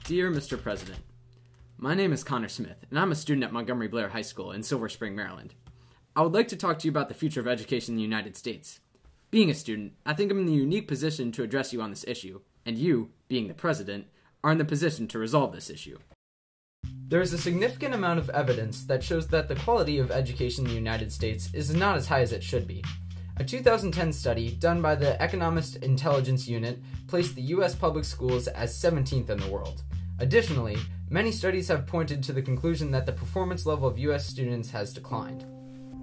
Dear Mr. President, my name is Connor Smith, and I'm a student at Montgomery Blair High School in Silver Spring, Maryland. I would like to talk to you about the future of education in the United States. Being a student, I think I'm in the unique position to address you on this issue, and you, being the president, are in the position to resolve this issue. There is a significant amount of evidence that shows that the quality of education in the United States is not as high as it should be. A 2010 study done by the Economist Intelligence Unit placed the U.S. public schools as 17th in the world. Additionally, many studies have pointed to the conclusion that the performance level of U.S. students has declined.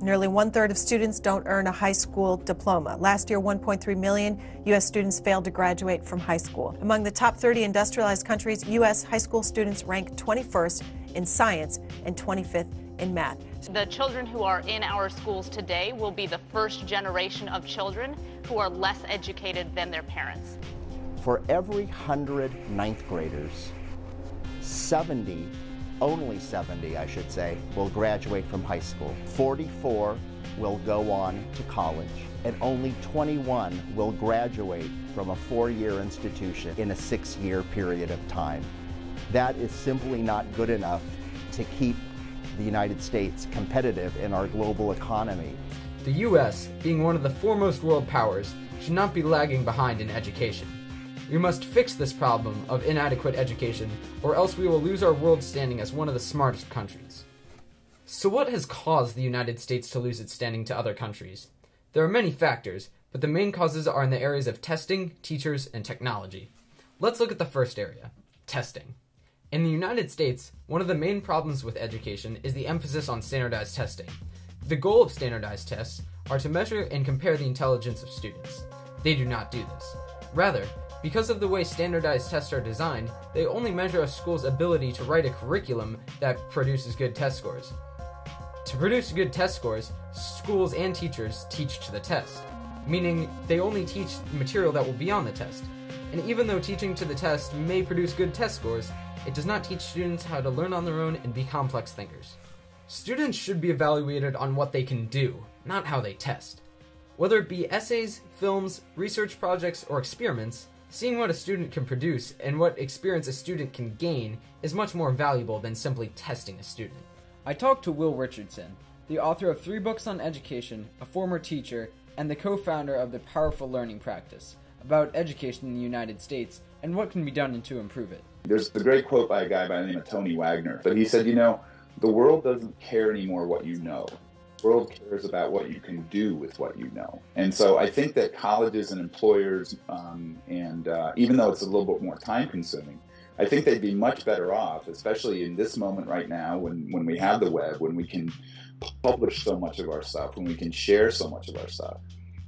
Nearly one-third of students don't earn a high school diploma. Last year, 1.3 million U.S. students failed to graduate from high school. Among the top 30 industrialized countries, U.S. high school students rank 21st in science and 25th in math. The children who are in our schools today will be the first generation of children who are less educated than their parents. For every 100 ninth graders, 70, only 70 I should say, will graduate from high school. 44 will go on to college, and only 21 will graduate from a 4-year institution in a 6-year period of time. That is simply not good enough to keep the United States competitive in our global economy. The U.S., being one of the foremost world powers, should not be lagging behind in education. We must fix this problem of inadequate education, or else we will lose our world standing as one of the smartest countries. So what has caused the United States to lose its standing to other countries? There are many factors, but the main causes are in the areas of testing, teachers, and technology. Let's look at the first area, testing. In the United States, one of the main problems with education is the emphasis on standardized testing. The goal of standardized tests are to measure and compare the intelligence of students. They do not do this. Rather, because of the way standardized tests are designed, they only measure a school's ability to write a curriculum that produces good test scores. To produce good test scores, schools and teachers teach to the test, meaning they only teach material that will be on the test. And even though teaching to the test may produce good test scores, it does not teach students how to learn on their own and be complex thinkers. Students should be evaluated on what they can do, not how they test. Whether it be essays, films, research projects, or experiments, seeing what a student can produce and what experience a student can gain is much more valuable than simply testing a student. I talked to Will Richardson, the author of 3 books on education, a former teacher, and the co-founder of the Powerful Learning Practice, about education in the United States and what can be done to improve it. There's the great quote by a guy by the name of Tony Wagner, but he said, the world doesn't care anymore what you know. The world cares about what you can do with what you know. And so I think that colleges and employers, even though it's a little bit more time consuming, I think they'd be much better off, especially in this moment right now when we have the web, when we can publish so much of our stuff, when we can share so much of our stuff.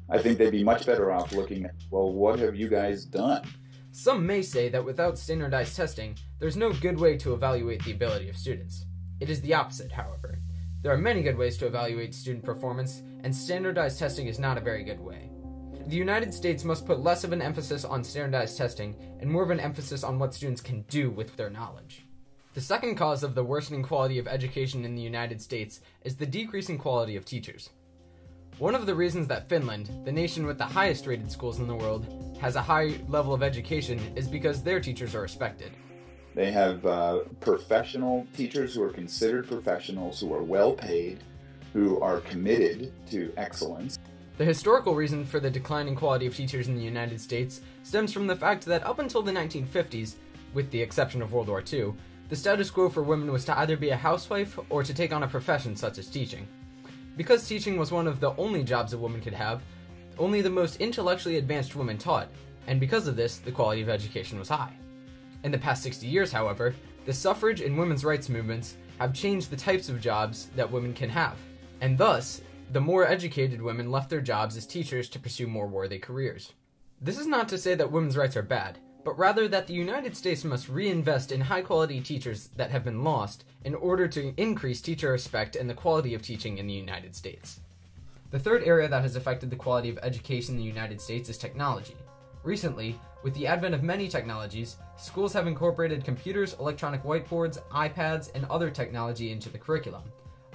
I think they'd be much better off looking at, well, what have you guys done? Some may say that without standardized testing, there's no good way to evaluate the ability of students. It is the opposite, however. There are many good ways to evaluate student performance, and standardized testing is not a very good way. The United States must put less of an emphasis on standardized testing and more of an emphasis on what students can do with their knowledge. The second cause of the worsening quality of education in the United States is the decreasing quality of teachers. One of the reasons that Finland, the nation with the highest rated schools in the world, has a high level of education is because their teachers are respected. They have professional teachers who are considered professionals, who are well paid, who are committed to excellence. The historical reason for the declining quality of teachers in the United States stems from the fact that up until the 1950s, with the exception of World War II, the status quo for women was to either be a housewife or to take on a profession such as teaching. Because teaching was one of the only jobs a woman could have, only the most intellectually advanced women taught, and because of this, the quality of education was high. In the past 60 years, however, the suffrage and women's rights movements have changed the types of jobs that women can have, and thus, the more educated women left their jobs as teachers to pursue more worthy careers. This is not to say that women's rights are bad, but rather that the United States must reinvest in high-quality teachers that have been lost in order to increase teacher respect and the quality of teaching in the United States. The third area that has affected the quality of education in the United States is technology. Recently, with the advent of many technologies, schools have incorporated computers, electronic whiteboards, iPads, and other technology into the curriculum.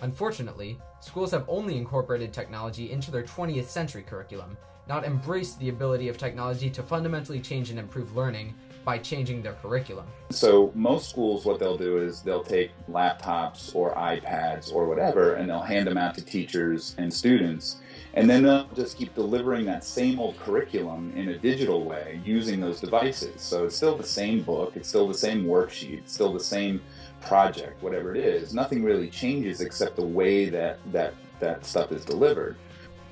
Unfortunately, schools have only incorporated technology into their 20th century curriculum, not embraced the ability of technology to fundamentally change and improve learning by changing their curriculum. So most schools, what they'll do is they'll take laptops or iPads or whatever, and they'll hand them out to teachers and students. And then they'll just keep delivering that same old curriculum in a digital way using those devices. So it's still the same book, it's still the same worksheet, it's still the same project, whatever it is. Nothing really changes except the way that stuff is delivered.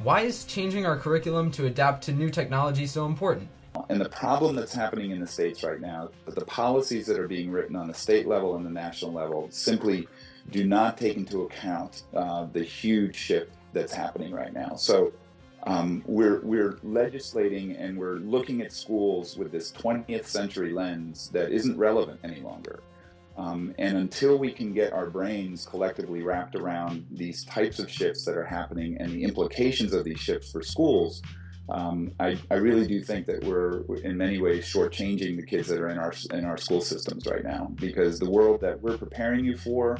Why is changing our curriculum to adapt to new technology so important? And the problem that's happening in the states right now is that the policies that are being written on the state level and the national level simply do not take into account the huge shift that's happening right now. So we're legislating and we're looking at schools with this 20th century lens that isn't relevant any longer. And until we can get our brains collectively wrapped around these types of shifts that are happening and the implications of these shifts for schools, I really do think that we're in many ways shortchanging the kids that are in our school systems right now, because the world that we're preparing you for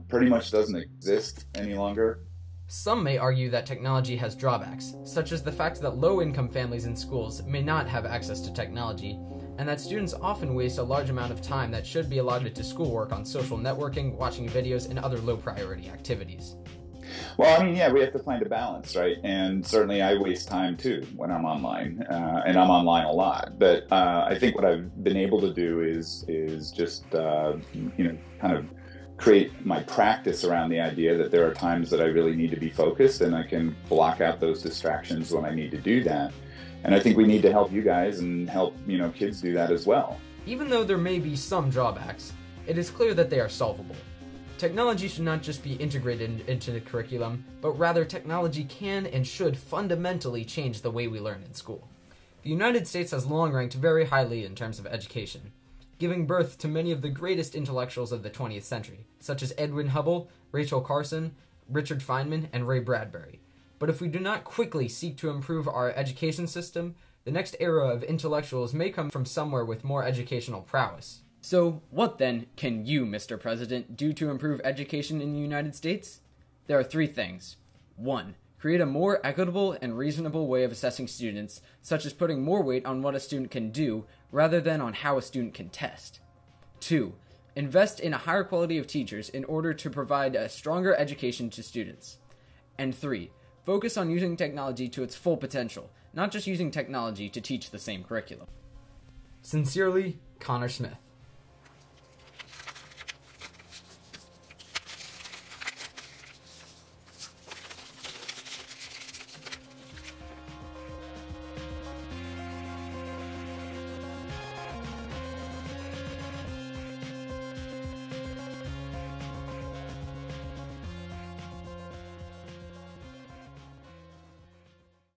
pretty much doesn't exist any longer. Some may argue that technology has drawbacks, such as the fact that low-income families in schools may not have access to technology, and that students often waste a large amount of time that should be allotted to schoolwork on social networking, watching videos, and other low-priority activities. Well, I mean, yeah, we have to find a balance, right? And certainly I waste time too when I'm online, and I'm online a lot. But I think what I've been able to do is just, kind of create my practice around the idea that there are times that I really need to be focused, and I can block out those distractions when I need to do that. And I think we need to help you guys and help, kids do that as well. Even though there may be some drawbacks, it is clear that they are solvable. Technology should not just be integrated into the curriculum, but rather technology can and should fundamentally change the way we learn in school. The United States has long ranked very highly in terms of education, giving birth to many of the greatest intellectuals of the 20th century, such as Edwin Hubble, Rachel Carson, Richard Feynman, and Ray Bradbury. But if we do not quickly seek to improve our education system, the next era of intellectuals may come from somewhere with more educational prowess. So, what then can you, Mr. President, do to improve education in the United States? There are 3 things. 1. Create a more equitable and reasonable way of assessing students, such as putting more weight on what a student can do, rather than on how a student can test. 2. Invest in a higher quality of teachers in order to provide a stronger education to students. And 3. Focus on using technology to its full potential, not just using technology to teach the same curriculum. Sincerely, Connor Smith.